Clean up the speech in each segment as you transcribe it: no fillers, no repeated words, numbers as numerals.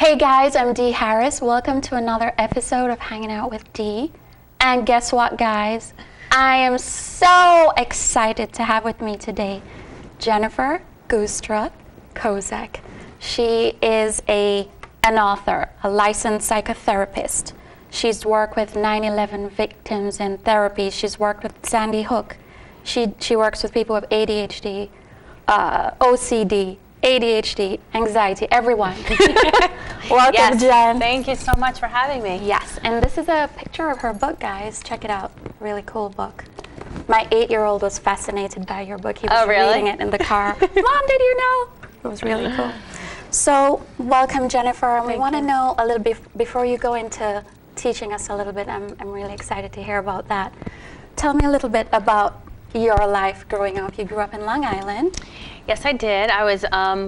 Hey guys, I'm Dee Harris. Welcome to another episode of Hanging Out with Dee. And guess what, guys? I am so excited to have with me today Jenn Giustra-Kozek. She is an author, a licensed psychotherapist. She's worked with 9/11 victims in therapy. She's worked with Sandy Hook. She works with people with ADHD, OCD, ADHD, anxiety, everyone. Welcome, yes, Jenn. Thank you so much for having me. Yes, and this is a picture of her book, guys. Check it out. Really cool book. My 8-year-old was fascinated by your book. He was reading it in the car. Mom, did you know? It was really cool. So, welcome, Jennifer. And we want to know a little bit, before you go into teaching us a little bit, I'm really excited to hear about that. Tell me a little bit about your life growing up. You grew up in Long Island. Yes, I did. I was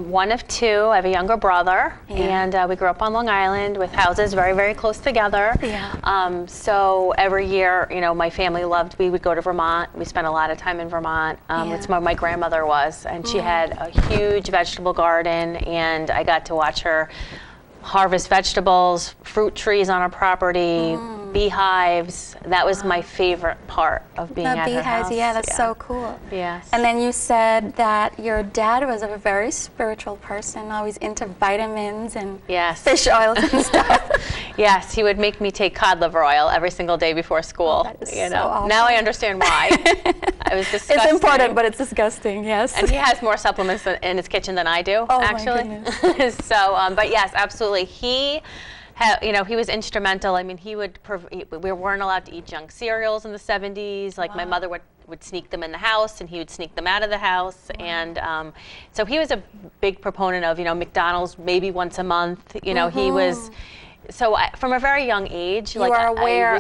one of two. I have a younger brother, and we grew up on Long Island with houses very, very close together. Yeah. So every year, you know, my family loved, we would go to Vermont. We spent a lot of time in Vermont. It's where my grandmother was, and she had a huge vegetable garden, and I got to watch her harvest vegetables, fruit trees on our property, beehives. That was my favorite part of being at her house. Yeah, that's so cool. Yes. And then you said that your dad was a very spiritual person, always into vitamins and fish oils and stuff. Yes, he would make me take cod liver oil every single day before school. That is so awesome. Now I understand why. It was disgusting. It's important, but it's disgusting, yes. And he has more supplements in his kitchen than I do, actually. My goodness. So, but yes, absolutely. He was instrumental. I mean, we weren't allowed to eat junk cereals in the 70s. Like my mother would sneak them in the house, and he would sneak them out of the house. And so he was a big proponent of, McDonald's maybe once a month. He was. So from a very young age, I was aware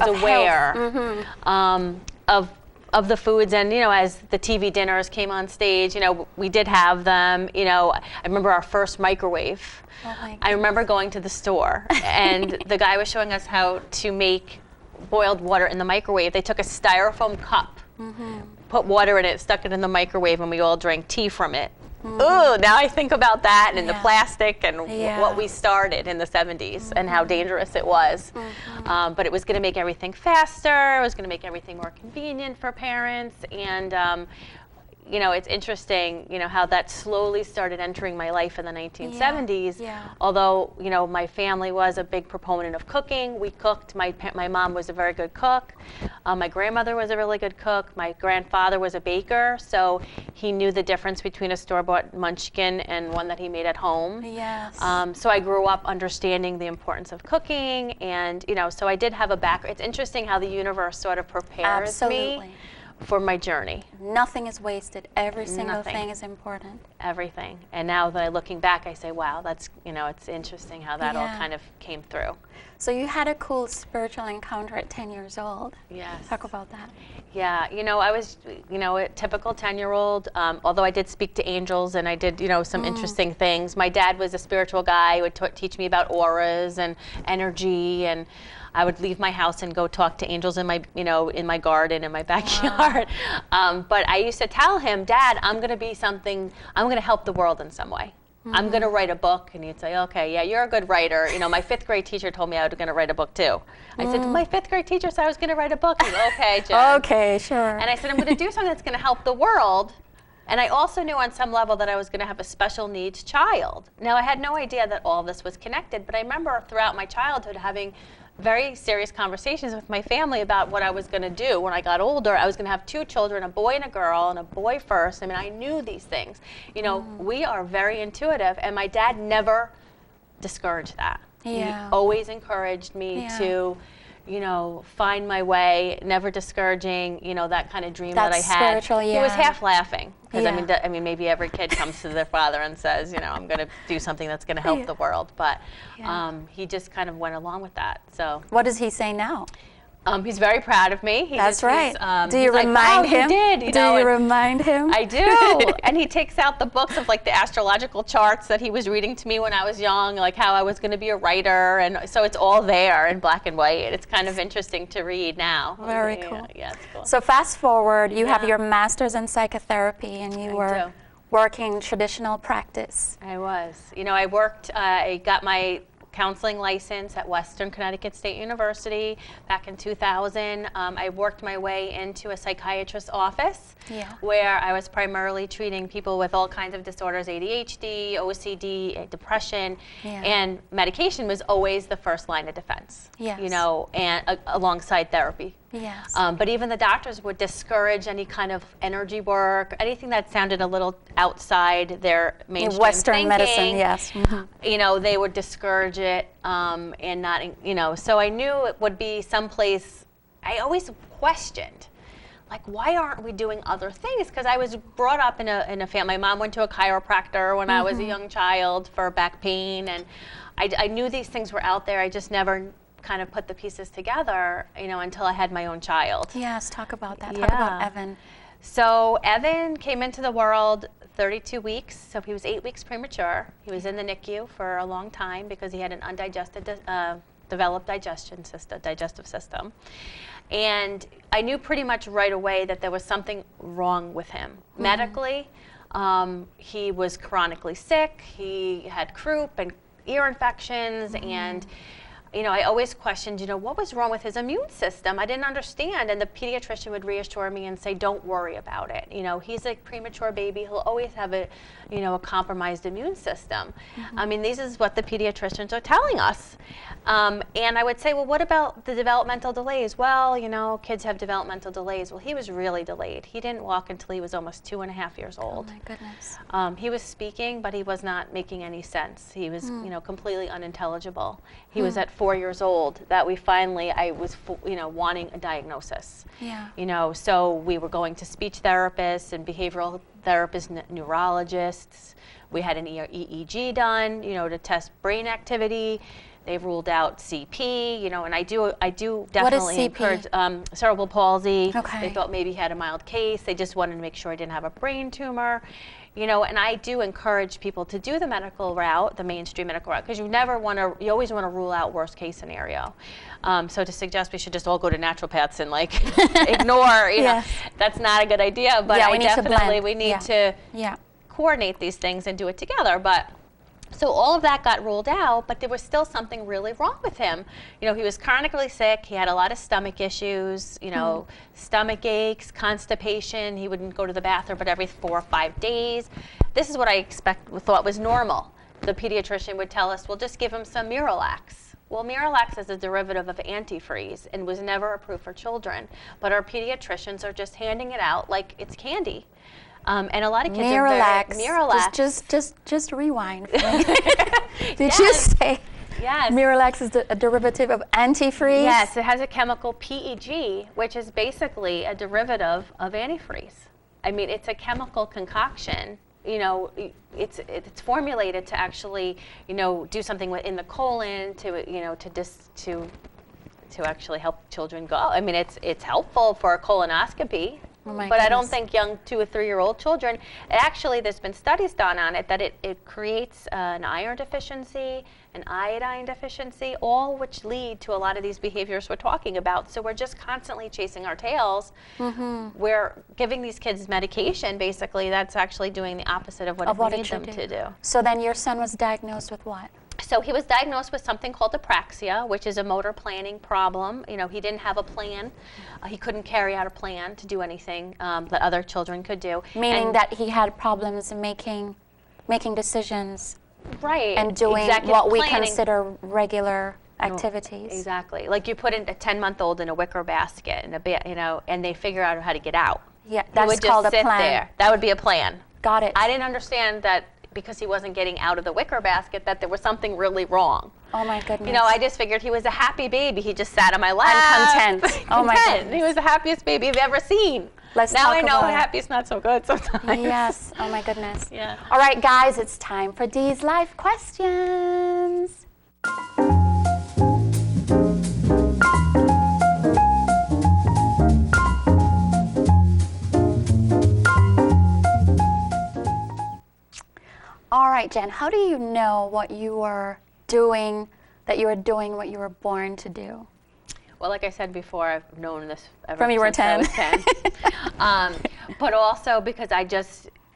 of the foods, and as the TV dinners came on stage, we did have them. I remember our first microwave. Oh my goodness. I remember going to the store, and the guy was showing us how to make boiled water in the microwave. They took a styrofoam cup, put water in it, stuck it in the microwave, and we all drank tea from it. Ooh, now I think about that and the plastic and what we started in the 70s and how dangerous it was. But it was going to make everything faster. It was going to make everything more convenient for parents. And, it's interesting, how that slowly started entering my life in the 1970s. Although, my family was a big proponent of cooking. We cooked. My mom was a very good cook. My grandmother was a really good cook. My grandfather was a baker, so he knew the difference between a store-bought munchkin and one that he made at home. Yes. So I grew up understanding the importance of cooking, and, so I did have a background. It's interesting how the universe sort of prepares me for my journey. Nothing is wasted. Every single thing is important. Everything. And now that I'm looking back, I say, wow, that's, it's interesting how that all kind of came through. So you had a cool spiritual encounter at 10 years old. Yes. Talk about that. Yeah, I was, a typical 10-year-old, although I did speak to angels and I did, some interesting things. My dad was a spiritual guy. He would teach me about auras and energy, and I would leave my house and go talk to angels in my, in my garden, in my backyard. But I used to tell him, Dad, I'm going to help the world in some way. I'm going to write a book. And he'd say, okay, yeah, you're a good writer. My 5th grade teacher told me I was going to write a book too. I said, my 5th grade teacher said I was going to write a book. He said, okay, Jen. Okay, sure. And I said, I'm going to do something that's going to help the world. And I also knew on some level that I was going to have a special needs child. Now, I had no idea that all this was connected, but I remember throughout my childhood having very serious conversations with my family about what I was going to do when I got older. I was going to have 2 children, a boy and a girl, and a boy first. I mean, I knew these things. We are very intuitive, and my dad never discouraged that. He always encouraged me to, find my way, never discouraging, that kind of dream that I had. Spiritual, He was half laughing. Because I mean, maybe every kid comes to their father and says, I'm going to do something that's going to help the world. But he just kind of went along with that. So what does he say now? He's very proud of me. That's right. Do you remind him? He did. Do you remind him? I do. And he takes out the books of the astrological charts that he was reading to me when I was young, like how I was going to be a writer, and so it's all there in black and white. It's kind of interesting to read now. Very cool. Yeah, it's cool. So fast forward, you have your master's in psychotherapy, and you were working traditional practice. I was. I worked. I got my counseling license at Western Connecticut State University back in 2000. I worked my way into a psychiatrist's office where I was primarily treating people with all kinds of disorders, ADHD, OCD, depression, and medication was always the first line of defense, you know, and alongside therapy. Yes. But even the doctors would discourage any kind of energy work, anything that sounded a little outside their mainstream Western thinking. medicine, yes. You know, they would discourage it and not, you know, so I knew it would be someplace. I always questioned, like, why aren't we doing other things? Because I was brought up in a family. My mom went to a chiropractor when I was a young child for back pain, and I knew these things were out there. I just never kind of put the pieces together, you know, until I had my own child. Yes, talk about that. Talk about Evan. So Evan came into the world 32 weeks, so he was 8 weeks premature. He was in the NICU for a long time because he had an undigested, developed digestive system. And I knew pretty much right away that there was something wrong with him. Medically, he was chronically sick. He had croup and ear infections, and you know, I always questioned, you know, what was wrong with his immune system? I didn't understand, and the pediatrician would reassure me and say, don't worry about it. You know, he's a premature baby. He'll always have a, you know, a compromised immune system. I mean, this is what the pediatricians are telling us. And I would say, well, what about the developmental delays? Well, you know, kids have developmental delays. Well, he was really delayed. He didn't walk until he was almost 2.5 years old. Oh my goodness. He was speaking, but he was not making any sense. He was, you know, completely unintelligible. He was at 4 years old that we finally, I was, you know, wanting a diagnosis. Yeah. You know, so we were going to speech therapists and behavioral therapists, neurologists. We had an EEG done, you know, to test brain activity. They ruled out CP, you know, and I do definitely encourage cerebral palsy. Okay. They thought maybe he had a mild case. They just wanted to make sure he didn't have a brain tumor. You know, and I do encourage people to do the medical route, the mainstream medical route, because you always want to rule out worst case scenario. So to suggest we should just all go to naturopaths and like ignore, you know, that's not a good idea. But we need to coordinate these things and do it together. But so all of that got ruled out, but there was still something really wrong with him. You know, he was chronically sick. He had a lot of stomach issues, you know, stomach aches, constipation. He wouldn't go to the bathroom but every 4 or 5 days. This is what I thought was normal. The pediatrician would tell us, well, just give him some Miralax. Well, Miralax is a derivative of antifreeze and was never approved for children. But our pediatricians are just handing it out like it's candy. And a lot of kids Miralax. Just rewind for me. Did you say Miralax is a derivative of antifreeze? Yes, it has a chemical PEG, which is basically a derivative of antifreeze. I mean, it's a chemical concoction. You know, it's formulated to actually, you know, do something in the colon to, you know, to actually help children go. I mean, it's helpful for a colonoscopy. Oh my but goodness. I don't think young 2 or 3 year old children, actually there's been studies done on it that it creates an iron deficiency, an iodine deficiency, all which lead to a lot of these behaviors we're talking about. So we're just constantly chasing our tails. We're giving these kids medication, basically, that's actually doing the opposite of what we need them to do. So then your son was diagnosed with what? So he was diagnosed with something called apraxia, which is a motor planning problem. You know, he didn't have a plan. He couldn't carry out a plan to do anything that other children could do. Meaning that he had problems in making decisions. Right. And doing what we consider regular activities. Exactly. Like you put a 10-month-old in a wicker basket, you know, and they figure out how to get out. Yeah, that's called a plan. There. That would be a plan. Got it. I didn't understand that because he wasn't getting out of the wicker basket that there was something really wrong. Oh my goodness. You know, I just figured he was a happy baby. He just sat on my lap. I'm content. Oh my goodness. He was the happiest baby I've ever seen. Now I know happy is not so good sometimes. Yes. Oh my goodness. Yeah. All right, guys, it's time for Dee's Life Questions. All right, Jen, how do you know what you are doing, that you are doing what you were born to do? Well, like I said before, I've known this ever From you were since 10. I was 10. But also because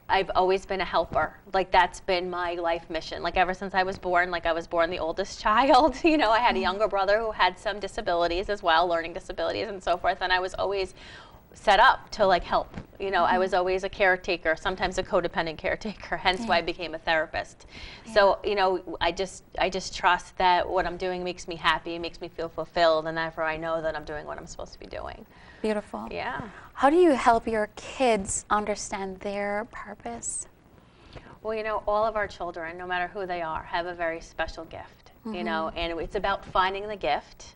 I've always been a helper. Like, that's been my life mission. Like, ever since I was born, like, I was born the oldest child. You know, I had a younger brother who had some disabilities as well, learning disabilities and so forth, and I was always set up to, like, help. You know, I was always a caretaker, sometimes a codependent caretaker, hence why I became a therapist. So, you know, I just trust that what I'm doing makes me happy, makes me feel fulfilled, and therefore I know that I'm doing what I'm supposed to be doing. Beautiful. Yeah. How do you help your kids understand their purpose? Well, you know, all of our children, no matter who they are, have a very special gift, you know, and it's about finding the gift.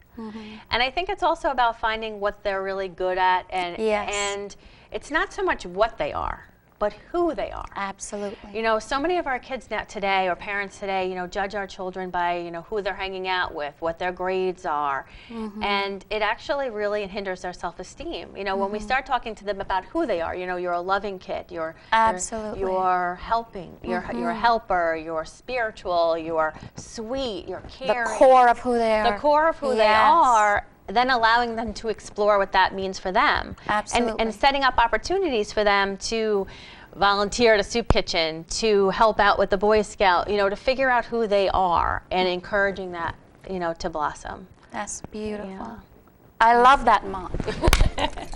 And I think it's also about finding what they're really good at, and it's not so much what they are, but who they are. Absolutely. You know, so many of our kids now today, or parents today, you know, judge our children by, you know, who they're hanging out with, what their grades are, and it actually really hinders their self-esteem. You know, when we start talking to them about who they are, you know, you're a loving kid, you're helping, you're a helper, you're spiritual, you're sweet, you're caring. The core of who they are. The core of who they are. Then allowing them to explore what that means for them. Absolutely. And setting up opportunities for them to volunteer at a soup kitchen, to help out with the Boy Scout, you know, to figure out who they are and encouraging that, you know, to blossom. That's beautiful. Yeah. I love that, Mom.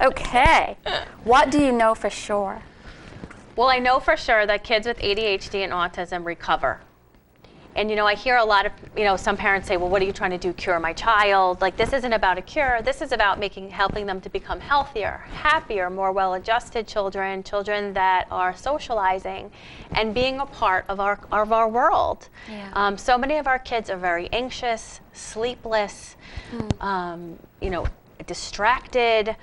Okay. What do you know for sure? Well, I know for sure that kids with ADHD and autism recover. And, you know, I hear a lot of, you know, some parents say, well, what are you trying to do, cure my child? Like, this isn't about a cure. This is about helping them to become healthier, happier, more well-adjusted children, children that are socializing and being a part of our world. Yeah. So many of our kids are very anxious, sleepless, you know, distracted.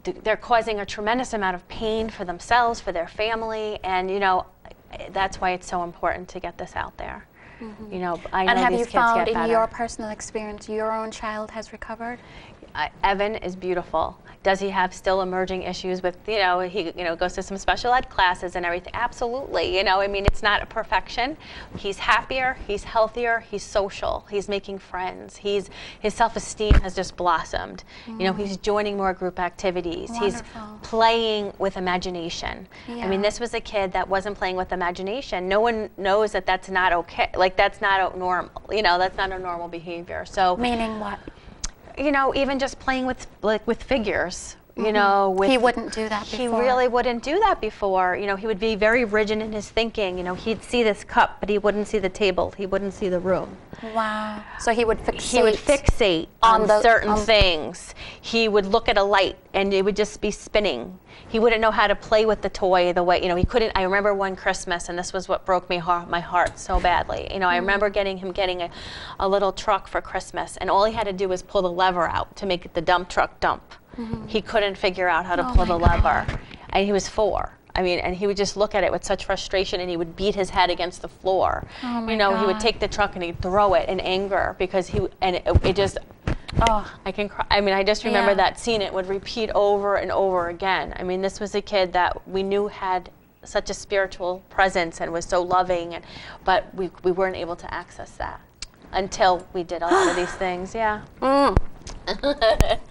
They're causing a tremendous amount of pain for themselves, for their family, and, you know, that's why it's so important to get this out there. You know, I know and have these you kids found get better. in your personal experience your own child has recovered? Evan is beautiful. Does he have still emerging issues with, you know, he goes to some special ed classes and everything? Absolutely. You know, I mean, it's not a perfection. He's happier, he's healthier, he's social, he's making friends. His self-esteem has just blossomed. You know, he's joining more group activities. Wonderful. He's playing with imagination. I mean, this was a kid that wasn't playing with imagination. No one knows that that's not okay. Like, that's not normal. You know, that's not a normal behavior. So, meaning what? You know, even just playing with figures, you know. He wouldn't do that before. He really wouldn't do that before. You know, he would be very rigid in his thinking. You know, he'd see this cup, but he wouldn't see the table. He wouldn't see the room. Wow. So he would fixate. He would fixate on certain things. He would look at a light, and it would just be spinning. He wouldn't know how to play with the toy the way, you know, he couldn't. I remember one Christmas, and this was what broke my heart so badly. You know, I remember getting a little truck for Christmas, and all he had to do was pull the lever out to make the dump truck dump. He couldn't figure out how to pull the lever, and he was 4. I mean, and he would just look at it with such frustration, and he would beat his head against the floor. Oh my you know, God. he would take the truck and he'd throw it in anger because it just. Oh, I can cry. I mean, I just remember that scene. It would repeat over and over again. I mean, this was a kid that we knew had such a spiritual presence and was so loving, but we weren't able to access that until we did a lot of these things. Yeah.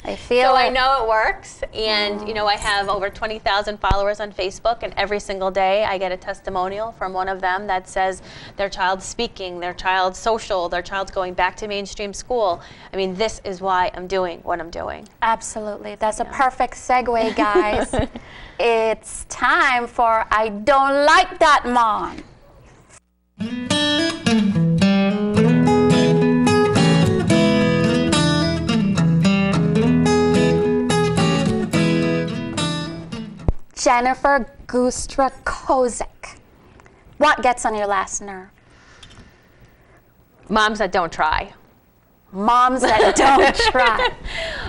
I feel so it. I know it works, and you know, I have over 20,000 followers on Facebook, and every single day I get a testimonial from one of them that says their child's speaking, their child's social, their child's going back to mainstream school. I mean, this is why I'm doing what I'm doing. Absolutely. That's a perfect segue, guys. It's time for I Don't Like That, Mom. Jennifer Giustra-Kozek. What gets on your last nerve? Moms that don't try. Moms that don't try.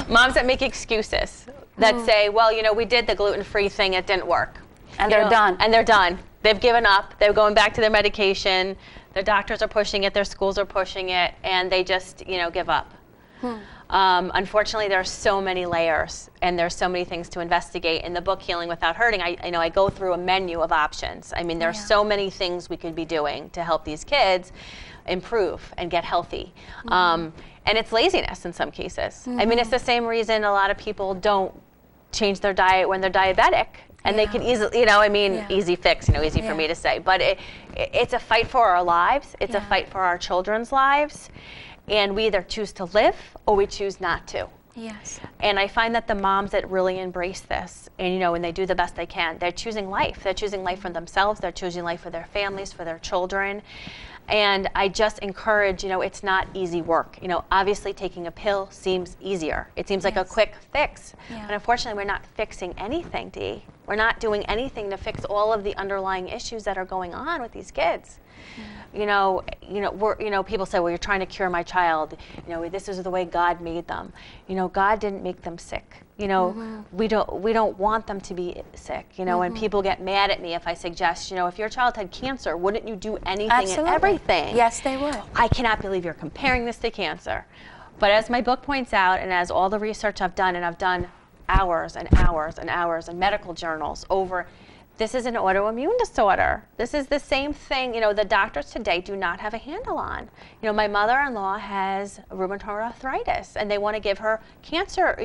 Moms that make excuses. That say, well, you know, we did the gluten-free thing, it didn't work. And they're done. And they're done. They've given up. They're going back to their medication. Their doctors are pushing it. Their schools are pushing it. And they just, you know, give up. Unfortunately, there are so many layers, and there's so many things to investigate. In the book, Healing Without Hurting, I go through a menu of options. I mean, there are so many things we could be doing to help these kids improve and get healthy. And it's laziness in some cases. I mean, it's the same reason a lot of people don't change their diet when they're diabetic. And they can easily, easy fix, easy for me to say. But it's a fight for our lives. It's a fight for our children's lives. And we either choose to live or we choose not to. Yes. And I find that the moms that really embrace this and, they do the best they can, they're choosing life. They're choosing life for themselves. They're choosing life for their families, for their children. And I just encourage, it's not easy work. Obviously taking a pill seems easier. It seems like a quick fix. Yeah. But unfortunately, we're not fixing anything, Dee. We're not doing anything to fix all of the underlying issues that are going on with these kids. People say, well, you're trying to cure my child. This is the way God made them. God didn't make them sick. We don't want them to be sick. And people get mad at me if I suggest, if your child had cancer, wouldn't you do anything and everything? Yes, they would. I cannot believe you're comparing this to cancer. But as my book points out, and as all the research I've done, and I've done hours and hours and hours in medical journals over, this is an autoimmune disorder. This is the same thing, the doctors today do not have a handle on. My mother-in-law has rheumatoid arthritis, and they want to give her cancer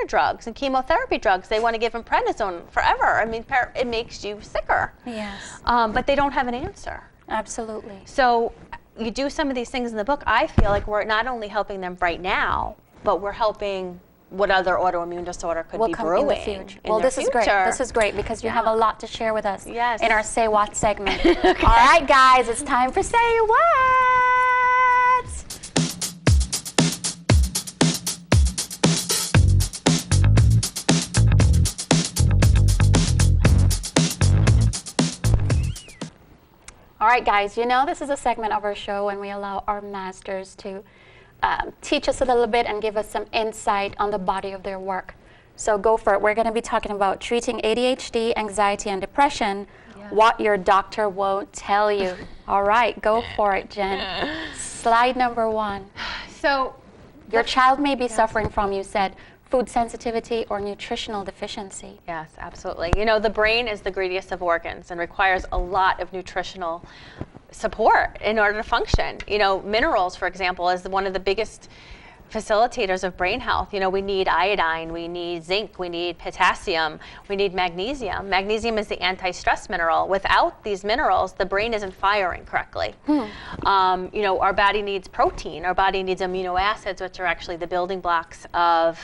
drugs and chemotherapy drugs. They want to give them prednisone forever. I mean, it makes you sicker. Yes. But they don't have an answer. Absolutely. So you do some of these things in the book, I feel like we're not only helping them right now, but we're helping what other autoimmune disorder could be brewing in the future. Well, this is great. This is great because you have a lot to share with us in our Say What segment. Okay. All right, guys, it's time for Say What. All right, guys, this is a segment of our show when we allow our masters to teach us a little bit and give us some insight on the body of their work. So go for it. We're going to be talking about treating ADHD, anxiety, and depression, what your doctor won't tell you. All right, go for it, Jen. Slide number 1. So your child may be suffering from, you said, food sensitivity or nutritional deficiency. Yes, absolutely. The brain is the greediest of organs and requires a lot of nutritional support in order to function. Minerals, for example, is one of the biggest facilitators of brain health. We need iodine, we need zinc, we need potassium, we need magnesium. Magnesium is the anti-stress mineral. Without these minerals, the brain isn't firing correctly. Our body needs protein, our body needs amino acids, which are actually the building blocks of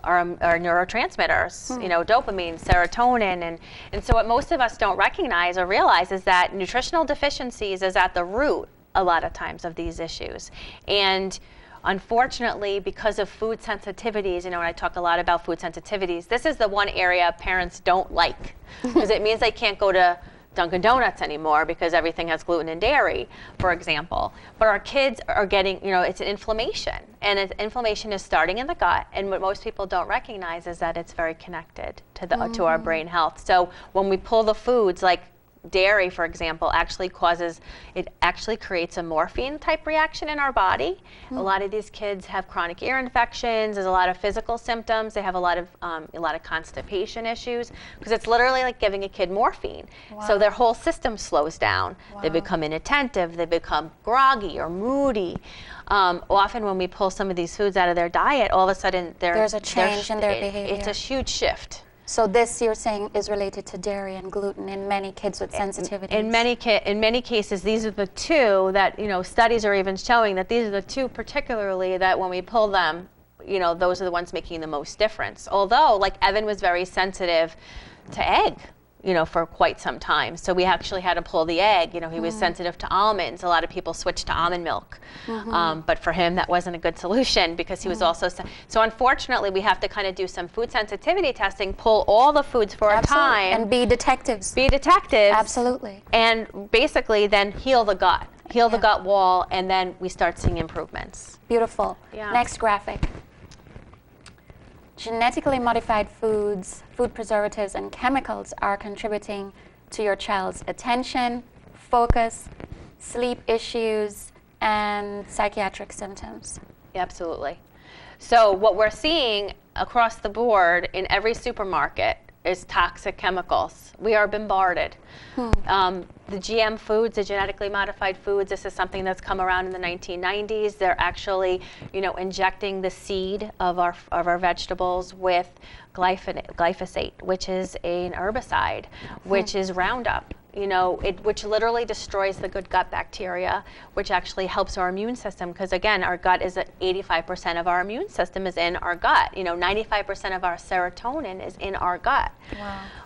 our neurotransmitters, dopamine, serotonin, and so what most of us don't recognize or realize is that nutritional deficiencies is at the root a lot of times of these issues. And unfortunately, because of food sensitivities, and I talk a lot about food sensitivities, this is the one area parents don't like because it means they can't go to Dunkin' Donuts anymore because everything has gluten and dairy, for example. But our kids are getting, it's an inflammation, and inflammation is starting in the gut, and what most people don't recognize is that it's very connected to our brain health. So when we pull the foods like dairy, for example, actually creates a morphine type reaction in our body. A lot of these kids have chronic ear infections. There's a lot of physical symptoms. They have a lot of constipation issues because it's literally like giving a kid morphine. Wow. So their whole system slows down. Wow. They become inattentive. They become groggy or moody. Often when we pull some of these foods out of their diet, all of a sudden there's a change in their behavior. It's a huge shift. So this, you're saying, is related to dairy and gluten in many kids with sensitivities? In many cases, these are the two that, studies are even showing that these are the two particularly that when we pull them, those are the ones making the most difference. Although, like Evan was very sensitive to egg, for quite some time. So we actually had to pull the egg. He was sensitive to almonds. A lot of people switched to almond milk. But for him, that wasn't a good solution because he was also... So unfortunately, we have to kind of do some food sensitivity testing, pull all the foods for a time. And be detectives. Be detectives. Absolutely. And basically then heal the gut. Heal the gut wall, and then we start seeing improvements. Beautiful. Yeah. Next graphic. Genetically modified foods, food preservatives, and chemicals are contributing to your child's attention, focus, sleep issues, and psychiatric symptoms. Absolutely. So what we're seeing across the board in every supermarket is toxic chemicals. We are bombarded. The GM foods, the genetically modified foods, this is something that's come around in the 1990s. They're actually, injecting the seed of our vegetables with glyphosate, which is an herbicide, which is Roundup. Which literally destroys the good gut bacteria, which actually helps our immune system. Because again, our gut is 85% of our immune system is in our gut. 95% of our serotonin is in our gut.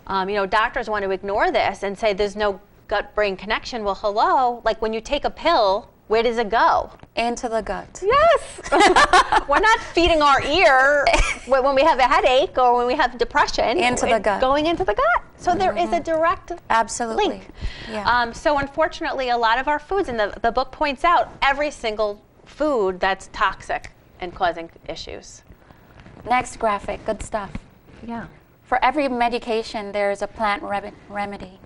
Wow. Doctors want to ignore this and say there's no gut-brain connection. Well, hello, like when you take a pill, where does it go? Into the gut. Yes. We're not feeding our ear when we have a headache or when we have depression. Into the gut. Going into the gut. So there is a direct link. Yeah. So unfortunately, a lot of our foods, and the book points out every single food that's toxic and causing issues. Next graphic, good stuff. Yeah. For every medication, there's a plant remedy.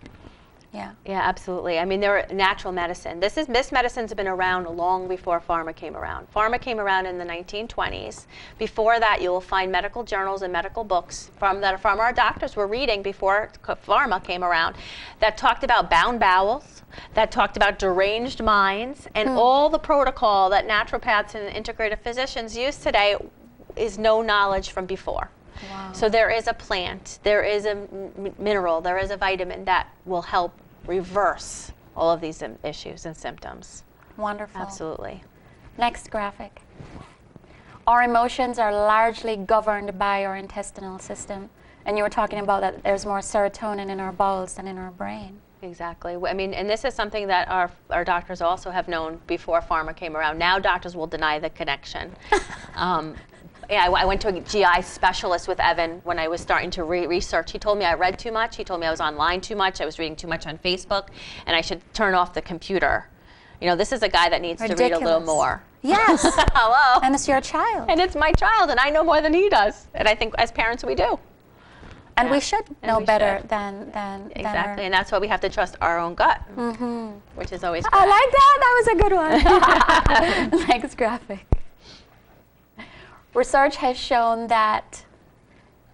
Yeah. Yeah, absolutely. I mean, they're natural medicine. This medicine's been around long before pharma came around. Pharma came around in the 1920s. Before that, you will find medical journals and medical books from our doctors were reading before pharma came around that talked about bound bowels, that talked about deranged minds, and all the protocol that naturopaths and integrative physicians use today is no knowledge from before. Wow. So there is a plant, there is a mineral, there is a vitamin that will help reverse all of these issues and symptoms. Wonderful. Absolutely. Next graphic. Our emotions are largely governed by our intestinal system. And you were talking about that there's more serotonin in our bowels than in our brain. Exactly. I mean, and this is something that our doctors also have known before pharma came around. Now doctors will deny the connection. Yeah, I went to a GI specialist with Evan when I was starting to research. He told me I read too much. He told me I was online too much. I was reading too much on Facebook, and I should turn off the computer. This is a guy that needs to read a little more. Yes. Hello. And it's your child. And it's my child, and I know more than he does. And I think as parents we do. And we should know better than exactly, and that's why we have to trust our own gut, which is always. I like that. That was a good one. Next graphic. Research has shown that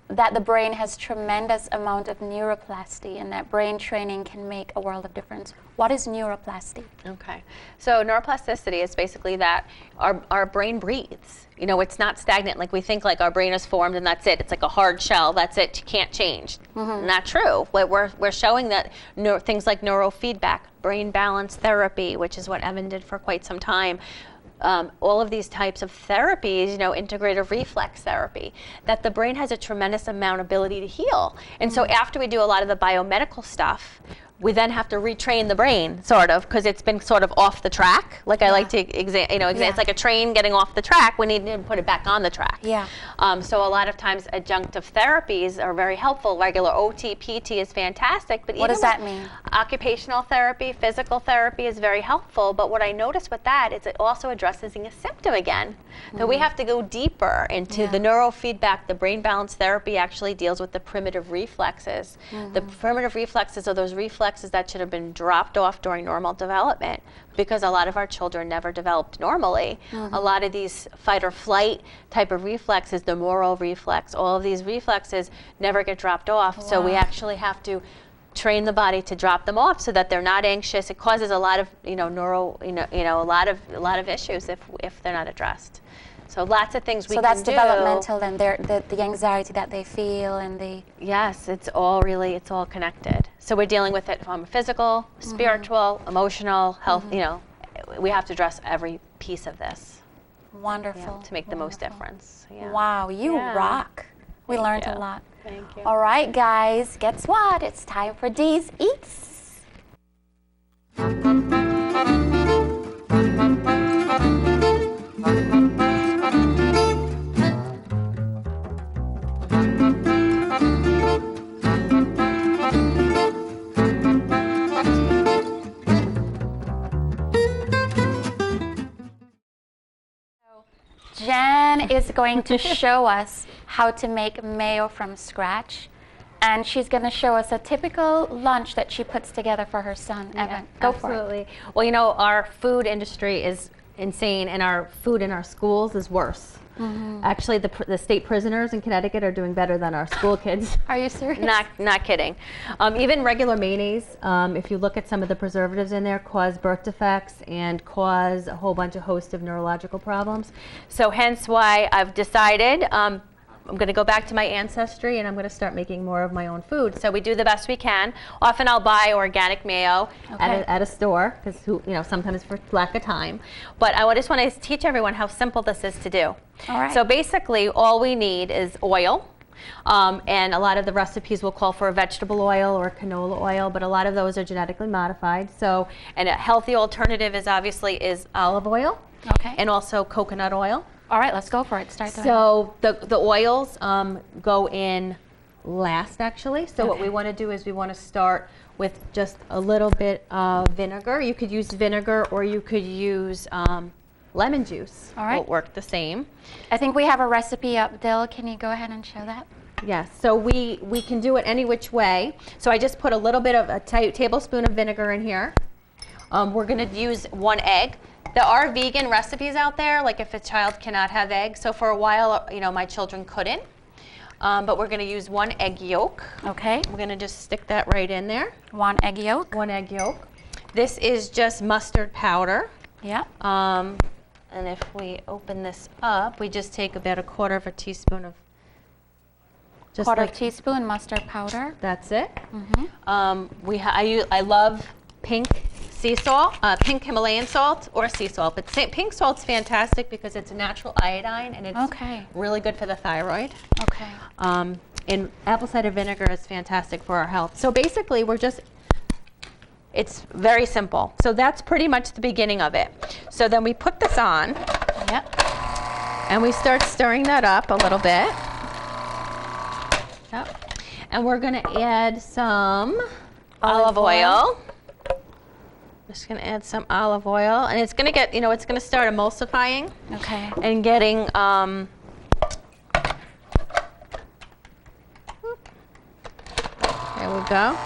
the brain has tremendous amount of neuroplasty and that brain training can make a world of difference. What is neuroplasty? Okay. So neuroplasticity is basically that our brain breathes. It's not stagnant like we think, like our brain is formed and that's it. It's like a hard shell. That's it. You can't change. Not true. We're showing that things like neurofeedback, brain balance therapy, which is what Evan did for quite some time, all of these types of therapies, integrative reflex therapy, that the brain has a tremendous amount of ability to heal. And so after we do a lot of the biomedical stuff, we then have to retrain the brain, sort of, because it's been sort of off the track. Like I like to it's like a train getting off the track. We need to put it back on the track. Yeah. So a lot of times adjunctive therapies are very helpful. Regular OT, PT is fantastic. But what does that mean? Occupational therapy, physical therapy is very helpful. But what I noticed with that is it also addresses a symptom again. So we have to go deeper into the neurofeedback. The brain balance therapy actually deals with the primitive reflexes. The primitive reflexes are those reflexes that should have been dropped off during normal development because a lot of our children never developed normally. A lot of these fight or flight type of reflexes, the moral reflex, all of these reflexes never get dropped off. Wow. So we actually have to train the body to drop them off so that they're not anxious. It causes a lot of a lot of issues if they're not addressed. So lots of things we can do. So that's developmental, then the anxiety that they feel and the... Yes, it's all connected. So we're dealing with it from physical, spiritual, emotional, health, we have to address every piece of this. Wonderful. To make the most difference. Yeah. Wow, you rock. We learned a lot. Thank you. All right, guys, guess what? It's time for Dee's Eats. Jenn is going to show us how to make mayo from scratch, and she's going to show us a typical lunch that she puts together for her son, Evan. Go for it. Absolutely. Well, our food industry is insane, and our food in our schools is worse. Actually, the state prisoners in Connecticut are doing better than our school kids. Are you serious? Not kidding. Even regular mayonnaise, if you look at some of the preservatives in there, cause birth defects and cause a whole host of neurological problems. So hence why I've decided I'm going to go back to my ancestry and I'm going to start making more of my own food. So we do the best we can. Often I'll buy organic mayo at a store because sometimes for lack of time. But I just want to teach everyone how simple this is to do. All right. So basically all we need is oil. And a lot of the recipes will call for a vegetable oil or canola oil, but a lot of those are genetically modified. So, and a healthy alternative is obviously olive oil. Okay. And also coconut oil. All right, let's go for it. Start the So the oils go in last, actually. So what we want to do is we want to start with just a little bit of vinegar. You could use vinegar or you could use lemon juice. All right. It'll work the same. I think we have a recipe up, Dill. Can you go ahead and show that? Yes, so we can do it any which way. So I just put a little bit of a tablespoon of vinegar in here. We're going to use 1 egg. There are vegan recipes out there, like if a child cannot have eggs. So for a while, my children couldn't. But we're going to use 1 egg yolk. Okay. We're going to just stick that right in there. 1 egg yolk. 1 egg yolk. This is just mustard powder. Yeah. And if we open this up, we just take about 1/4 teaspoon of just Quarter teaspoon mustard powder. That's it. I love pink sea salt, pink Himalayan salt or sea salt, but pink salt's fantastic because it's a natural iodine and it's really good for the thyroid. Okay. And apple cider vinegar is fantastic for our health. So basically it's very simple. So that's pretty much the beginning of it. So then we put this on. Yep. And we start stirring that up a little bit. Yep. And we're going to add some olive oil. Just going to add some olive oil, and it's going to get, it's going to start emulsifying. Okay. And getting, there we go.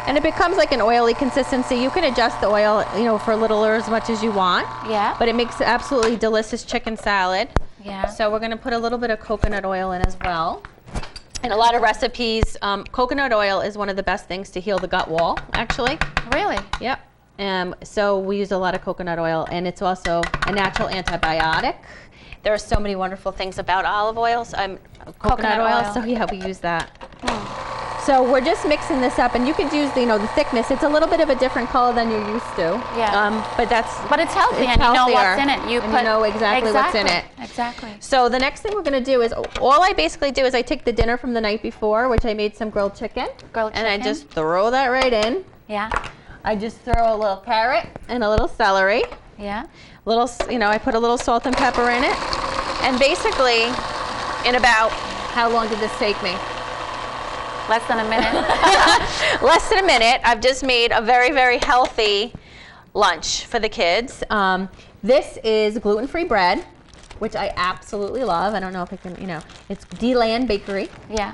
And it becomes like an oily consistency. You can adjust the oil, for a little or as much as you want. Yeah. But it makes absolutely delicious chicken salad. Yeah. So we're going to put a little bit of coconut oil in as well. In a lot of recipes, coconut oil is one of the best things to heal the gut wall, actually. Really? Yep. So we use a lot of coconut oil, and it's also a natural antibiotic. There are so many wonderful things about olive oils, coconut oil. So yeah, we use that. So we're just mixing this up, and you could use the thickness. It's a little bit of a different color than you're used to. Yeah. But it's healthy, and you know what's in it. You know exactly what's in it. Exactly. So the next thing we're going to do is, all I basically do is I take the dinner from the night before, which I made some grilled chicken. And I just throw that right in. Yeah. I just throw a little carrot and a little celery. Yeah. I put a little salt and pepper in it. And basically, in about, how long did this take me? Less than a minute. Less than a minute. I've just made a very, very healthy lunch for the kids. This is gluten-free bread, which I absolutely love. I don't know if I can, it's D-Land Bakery. Yeah.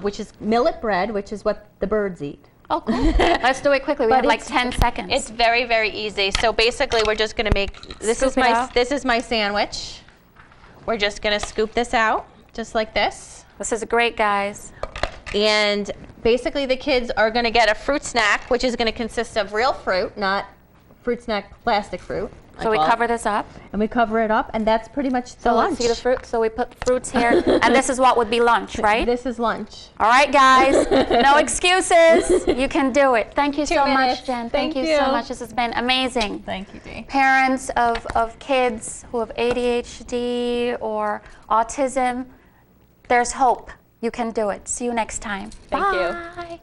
Which is millet bread, which is what the birds eat. Oh, cool. Let's do it quickly. We have like 10 seconds. It's very, very easy. So basically, we're just going to make, this is my sandwich. We're just going to scoop this out, just like this. This is great, guys. And basically the kids are going to get a fruit snack, which is going to consist of real fruit, not fruit snack plastic fruit. So we cover this up. And we cover it up, and that's pretty much the lunch. Let's see the fruit. So we put fruits here, and this is what would be lunch, right? This is lunch. All right, guys. No excuses. You can do it. Thank you so much, Jen. Thank you so much. This has been amazing. Thank you, Dee. Parents of kids who have ADHD or autism, there's hope. You can do it. See you next time. Thank you. Bye.